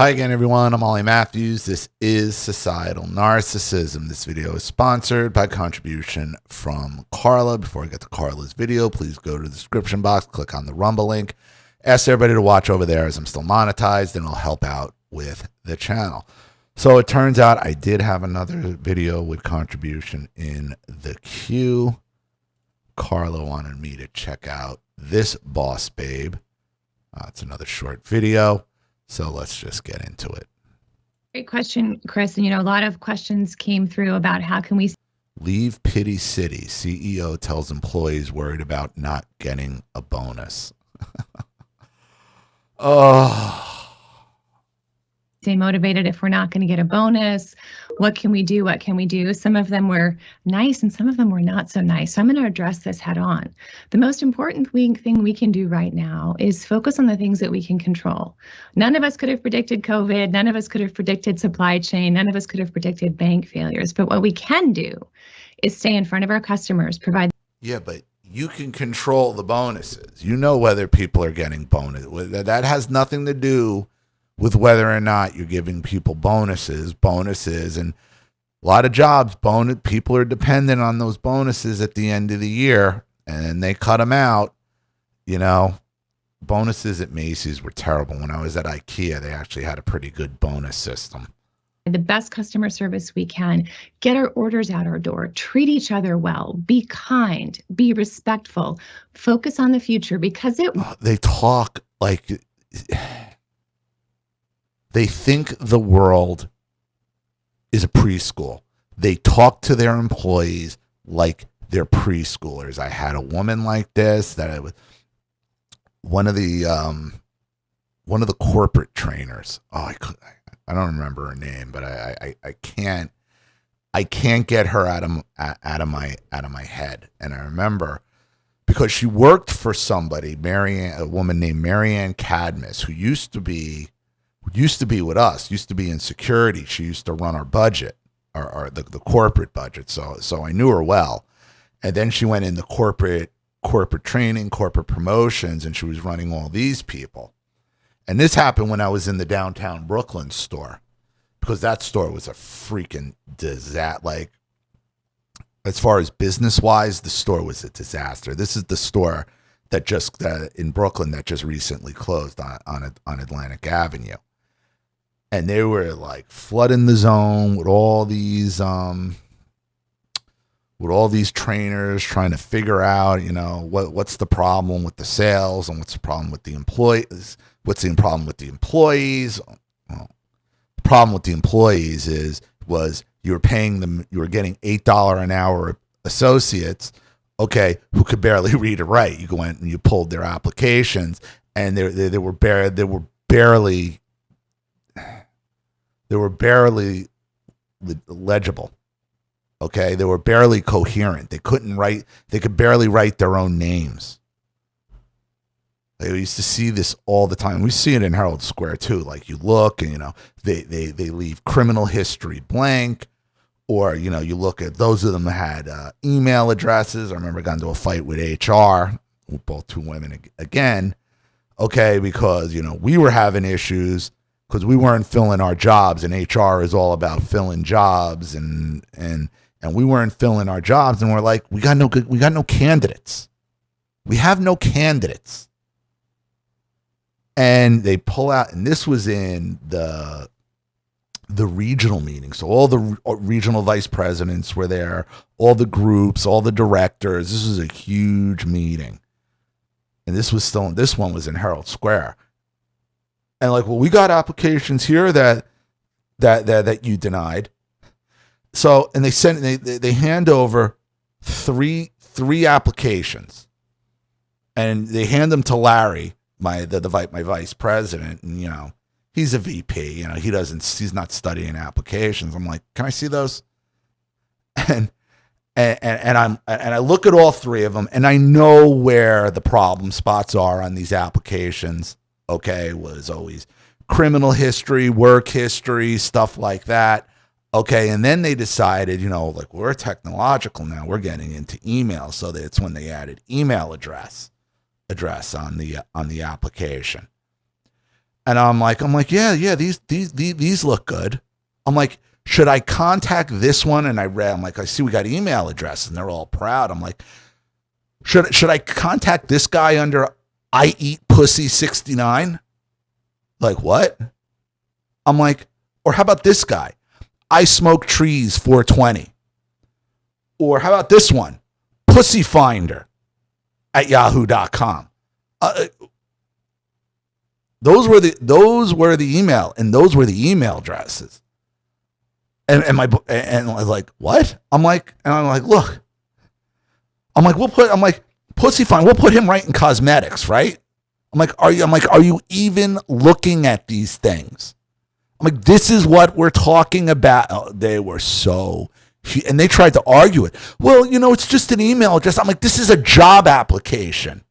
Hi again, everyone. I'm Ollie Matthews. This is Societal Narcissism. This video is sponsored by contribution from Carla. Before I get to Carla's video, please go to the description box, click on the Rumble link. Ask everybody to watch over there as I'm still monetized, and it'll help out with the channel. So it turns out I did have another video with contribution in the queue. Carla wanted me to check out this boss babe. It's another short video. So let's just get into it. Great question, Chris. And, a lot of questions came through about how can we leave Pity City. CEO tells employees worried about not getting a bonus. Oh. Stay motivated if we're not going to get a bonus. What can we do? What can we do? Some of them were nice and some of them were not so nice. So I'm going to address this head on. The most important thing we can do right now is focus on the things that we can control. None of us could have predicted COVID. None of us could have predicted supply chain. None of us could have predicted bank failures. But what we can do is stay in front of our customers, provide. Yeah, but you can control the bonuses. You know whether people are getting bonus. That has nothing to do with whether or not you're giving people bonuses, and a lot of jobs, people are dependent on those bonuses at the end of the year, and they cut them out. Bonuses at Macy's were terrible. When I was at IKEA, they actually had a pretty good bonus system. The best customer service we can, get our orders out our door, treat each other well, be kind, be respectful, focus on the future because they talk like they think the world is a preschool. They talk to their employees like they're preschoolers. I had a woman like this that I was one of the corporate trainers. I don't remember her name, but I can't get her out of my head. And I remember because she worked for somebody, a woman named Marianne Cadmus, who used to be with us, used to be in security. She used to run our budget, the corporate budget. So I knew her well. And then she went into corporate training, corporate promotions, and she was running all these people. And this happened when I was in the downtown Brooklyn store, because that store was a freaking disaster. Like, as far as business wise, the store was a disaster. This is the store that in Brooklyn that just recently closed on Atlantic Avenue. And they were like flooding the zone with all these trainers trying to figure out, what's the problem with the sales and what's the problem with the employees. What's the problem with the employees? Well, the problem with the employees was you were paying them, you were getting $8 an hour associates, okay, who could barely read or write. You went and you pulled their applications, and they were barely legible. Okay, they were barely coherent. They couldn't write. They could barely write their own names. We used to see this all the time. We see it in Herald Square too. Like, you look and they leave criminal history blank, or you look at those of them that had email addresses. I remember I got into a fight with HR, with both two women again. Okay, because we were having issues because we weren't filling our jobs, and HR is all about filling jobs, and we weren't filling our jobs, and we're like, we got no candidates. We have no candidates. And they pull out, and this was in the regional meeting. So all the regional vice presidents were there, all the groups, all the directors. This was a huge meeting. And this one was in Herald Square. And like, well, we got applications here that you denied. So, and they hand over three applications, and they hand them to Larry, my vice president, and he's a VP. He's not studying applications. I'm like, can I see those? And I look at all three of them, and I know where the problem spots are on these applications. Okay, was always criminal history, work history, stuff like that. Okay, and then they decided, like, we're technological now. We're getting into email, so that's when they added email address on the application. And I'm like, yeah, these look good. I'm like, should I contact this one? And I'm like, I see we got email addresses and they're all proud. I'm like, should I contact this guy under I eat pussy 69? Like what? I'm like, or how about this guy? I smoke trees 420. Or how about this one? Pussy Finder at yahoo.com. Those were the email, and those were the email addresses. And I was like, what? I'm like, look. I'm like, Pussy Finder, we'll put him right in cosmetics, right? I'm like, are you even looking at these things? I'm like, this is what we're talking about. Oh, they were so, and they tried to argue it. Well, it's just an email address. I'm like, this is a job application.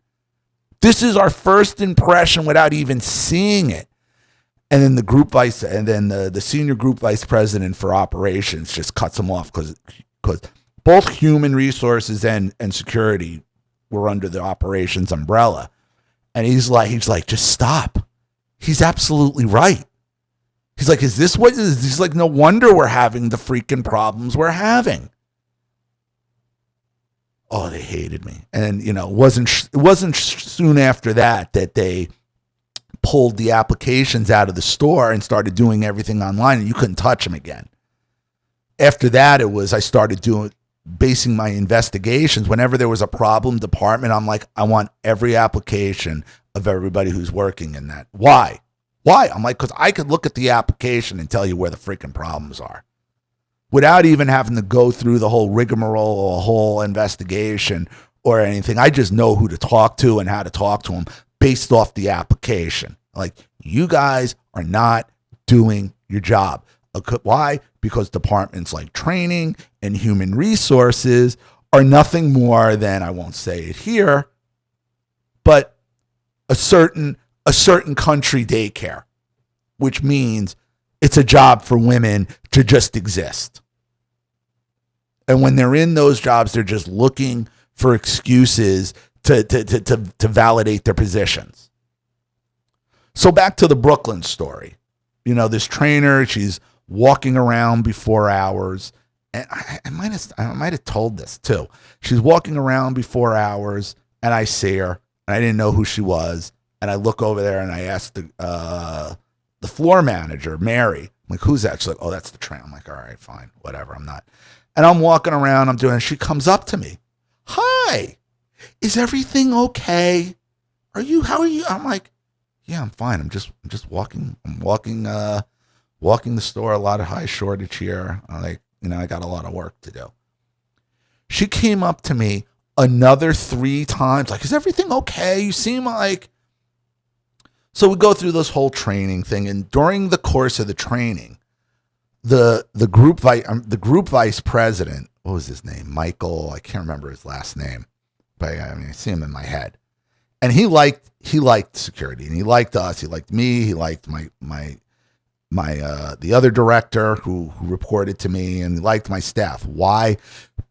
This is our first impression without even seeing it. And then the senior group vice president for operations just cuts them off because both human resources and security were under the operations umbrella. And he's like, just stop. He's absolutely right. He's like, he's like, no wonder we're having the freaking problems we're having. Oh, they hated me. And, it wasn't soon after that they pulled the applications out of the store and started doing everything online, and you couldn't touch them again. After that, I started basing my investigations. Whenever there was a problem department, I'm like, I want every application of everybody who's working in that. Why? I'm like, because I could look at the application and tell you where the freaking problems are without even having to go through the whole rigmarole or a whole investigation or anything. I just know who to talk to and how to talk to them based off the application. Like, you guys are not doing your job. Why? Because departments like training and human resources are nothing more than, I won't say it here, but a certain country daycare, which means it's a job for women to just exist. And when they're in those jobs, they're just looking for excuses to validate their positions. So back to the Brooklyn story. This trainer, she's walking around before hours. And I might have told this too. She's walking around before hours, and I see her, and I didn't know who she was. And I look over there, and I ask the floor manager, Mary, I'm like, who's that? She's like, oh, that's the trainer. I'm like, all right, fine, whatever. I'm not. And I'm walking around, and she comes up to me. Hi, is everything okay? How are you? I'm like, yeah, I'm fine. I'm just walking. I'm walking the store. A lot of high shortage here. I got a lot of work to do. She came up to me another 3 times. Like, is everything okay? You seem like. So we go through this whole training thing, and during the course of the training, the group vice president, what was his name? Michael. I can't remember his last name, but I see him in my head. And he liked security, and he liked us. He liked me. He liked my the other director who reported to me, and he liked my staff. Why?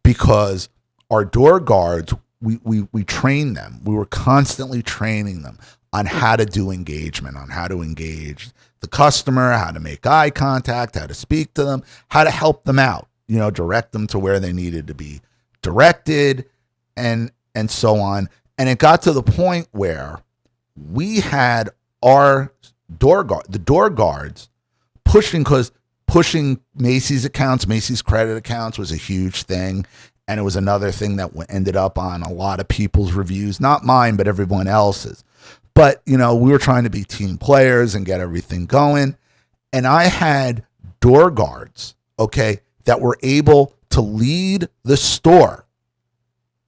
Because our door guards, we trained them. We were constantly training them on how to do engagement, on how to engage the customer, how to make eye contact, how to speak to them, how to help them out, direct them to where they needed to be directed, and so on. And it got to the point where we had our door guards pushing Macy's accounts. Macy's credit accounts was a huge thing. And it was another thing that ended up on a lot of people's reviews, not mine, but everyone else's. But, we were trying to be team players and get everything going. And I had door guards, okay, that were able to lead the store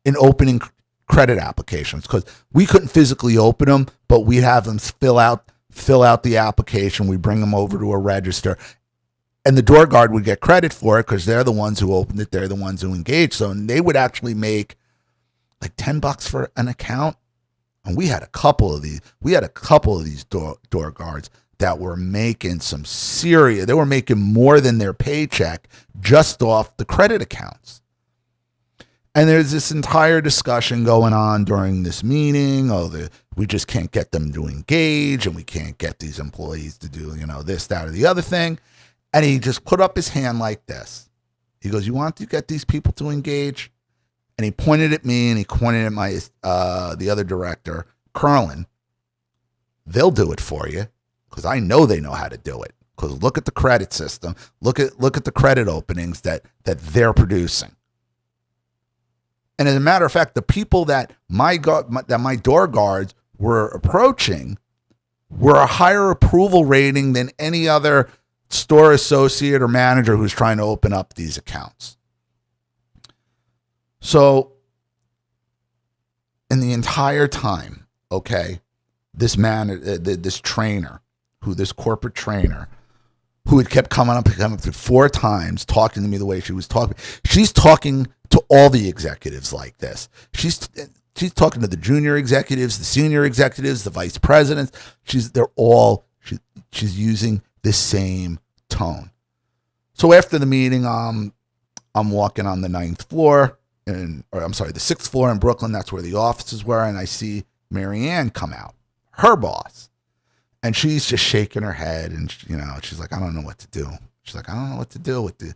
in opening credit applications, because we couldn't physically open them, but we'd have them fill out the application. We bring them over to a register, and the door guard would get credit for it because they're the ones who opened it. They're the ones who engaged. So they would actually make like $10 for an account. And we had a couple of these. We had a couple of these door guards that were making some serious. They were making more than their paycheck just off the credit accounts. And there's this entire discussion going on during this meeting. We just can't get them to engage, and we can't get these employees to do, this, that, or the other thing. And he just put up his hand like this. He goes, "You want to get these people to engage?" And he pointed at me, and he pointed at my the other director, Curlin. "They'll do it for you, because I know they know how to do it. Because look at the credit system. Look at the credit openings that they're producing." And as a matter of fact, the people that my door guards were approaching were a higher approval rating than any other store associate or manager who's trying to open up these accounts. So, in the entire time, okay, this corporate trainer, who had kept coming up 4 times, talking to me the way she was talking. She's talking to all the executives like this. She's talking to the junior executives, the senior executives, the vice presidents. She's using the same tone. So after the meeting, I'm walking on the 9th floor, the 6th floor in Brooklyn. That's where the offices were, and I see Marianne come out, her boss. And she's just shaking her head, and she's like, "I don't know what to do." She's like, "I don't know what to do with the,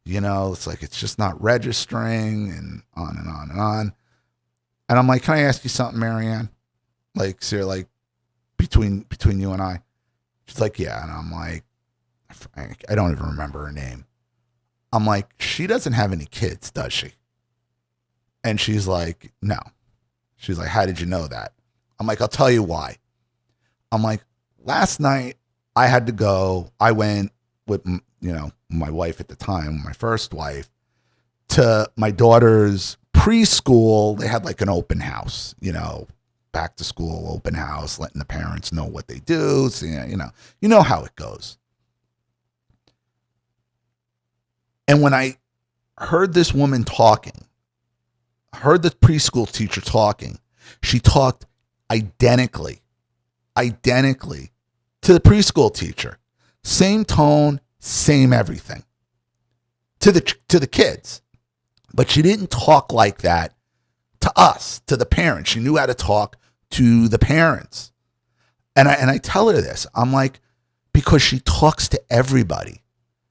it's like it's just not registering," and on and on and on. And I'm like, "Can I ask you something, Marianne? Like, seriously, like between you and I?" She's like, "Yeah." And I'm like, I don't even remember her name. I'm like, "She doesn't have any kids, does she?" And she's like, "No." She's like, "How did you know that?" I'm like, "I'll tell you why." I'm like, "Last night I had to go. I went with, my wife at the time, my first wife, to my daughter's preschool. They had like an open house, back to school open house, letting the parents know what they do. So, you know how it goes." And when I heard this woman talking, heard the preschool teacher talking, she talked identically to the preschool teacher. Same tone, same everything. To the kids. But she didn't talk like that to us, to the parents. She knew how to talk to the parents. And I tell her this. I'm like, because she talks to everybody.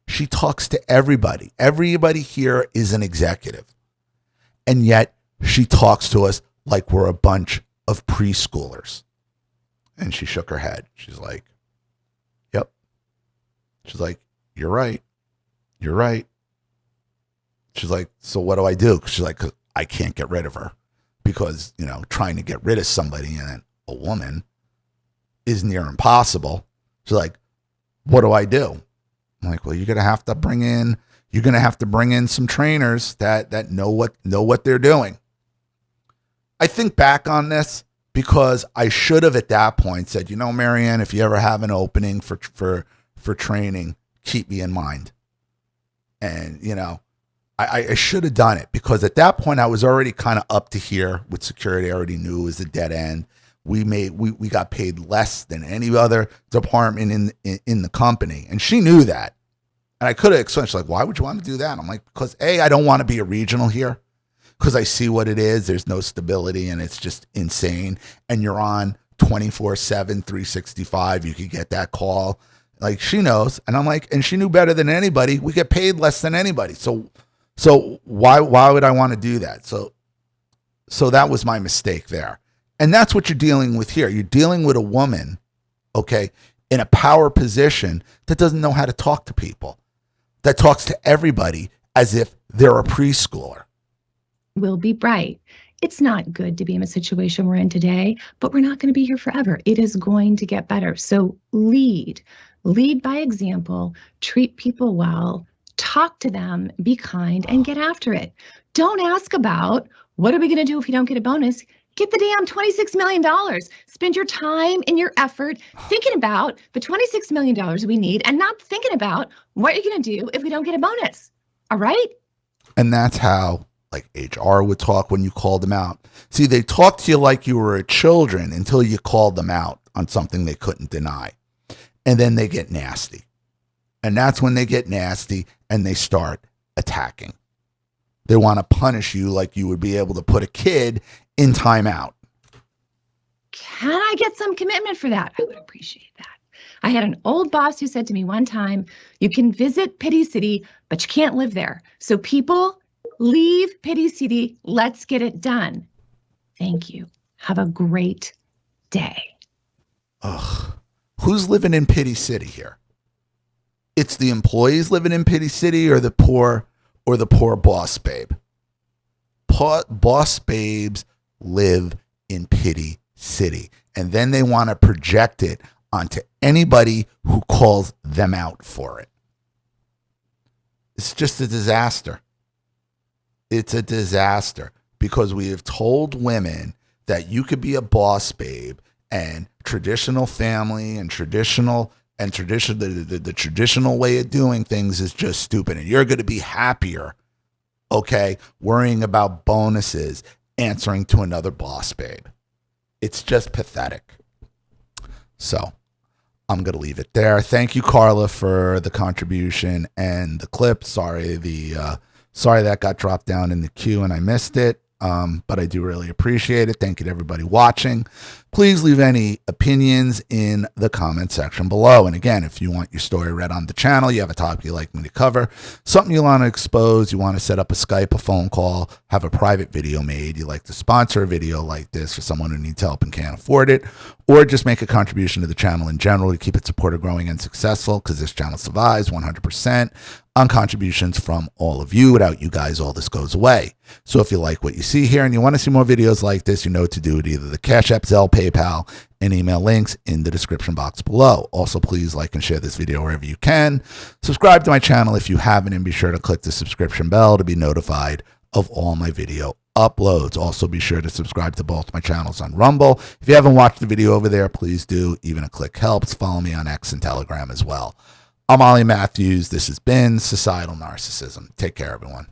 She talks to everybody. Everybody here is an executive. And yet she talks to us like we're a bunch of preschoolers. And she shook her head. She's like, "Yep." She's like, "You're right. You're right." She's like, "So what do I do?" She's like, "'Cause I can't get rid of her, because, trying to get rid of somebody, and a woman, is near impossible." She's like, "What do I do?" I'm like, "Well, you're going to have to bring in some trainers that know what they're doing." I think back on this, because I should have at that point said, "Marianne, if you ever have an opening for training, keep me in mind." And, I should have done it, because at that point I was already kind of up to here with security. I already knew it was a dead end. We got paid less than any other department in the company. And she knew that. And I could have explained, she's like, "Why would you want to do that?" I'm like, "Because I don't want to be a regional here. Because I see what it is. There's no stability, and it's just insane. And you're on 24/7, 365. You could get that call." Like, she knows. And I'm like, and she knew better than anybody. We get paid less than anybody. So why would I want to do that? So that was my mistake there. And that's what you're dealing with here. You're dealing with a woman, okay, in a power position that doesn't know how to talk to people, that talks to everybody as if they're a preschooler. Will be bright. It's not good to be in a situation we're in today, but we're not going to be here forever. It is going to get better. So lead by example, treat people well, talk to them, be kind, and get after it. Don't ask about, what are we going to do if we don't get a bonus? Get the damn $26 million. Spend your time and your effort thinking about the $26 million we need, and not thinking about what you're going to do if we don't get a bonus. All right? And that's how, like, HR would talk when you called them out. See, they talked to you like you were a children until you called them out on something they couldn't deny. And then they get nasty. And that's when they get nasty and they start attacking. They want to punish you like you would be able to put a kid in timeout. Can I get some commitment for that? I would appreciate that. I had an old boss who said to me one time, you can visit Pity City, but you can't live there. So people, leave Pity City. Let's get it done. Thank you. Have a great day. Ugh. Who's living in Pity City here? It's the employees living in Pity City or the poor boss babe? Boss babes live in Pity City. And then they want to project it onto anybody who calls them out for it. It's just a disaster. It's a disaster because we have told women that you could be a boss babe and traditional family and the traditional way of doing things is just stupid. And you're going to be happier, okay, worrying about bonuses, answering to another boss babe. It's just pathetic. So I'm going to leave it there. Thank you, Carla, for the contribution and the clip. Sorry that got dropped down in the queue and I missed it. But I do really appreciate it. Thank you to everybody watching. Please leave any opinions in the comment section below. And again, if you want your story read on the channel, you have a topic you'd like me to cover, something you want to expose, you want to set up a Skype, a phone call, have a private video made, you like to sponsor a video like this for someone who needs help and can't afford it, or just make a contribution to the channel in general to keep it supported, growing, and successful, because this channel survives 100% on contributions from all of you. Without you guys, all this goes away. So if you like what you see here and you want to see more videos like this, you know what to do with either the Cash App, Zelle, PayPal, and email links in the description box below. Also, please like and share this video wherever you can. Subscribe to my channel if you haven't, and be sure to click the subscription bell to be notified of all my video uploads. Also, be sure to subscribe to both my channels on Rumble. If you haven't watched the video over there, please do. Even a click helps. Follow me on X and Telegram as well. I'm Ollie Matthews. This has been Societal Narcissism. Take care, everyone.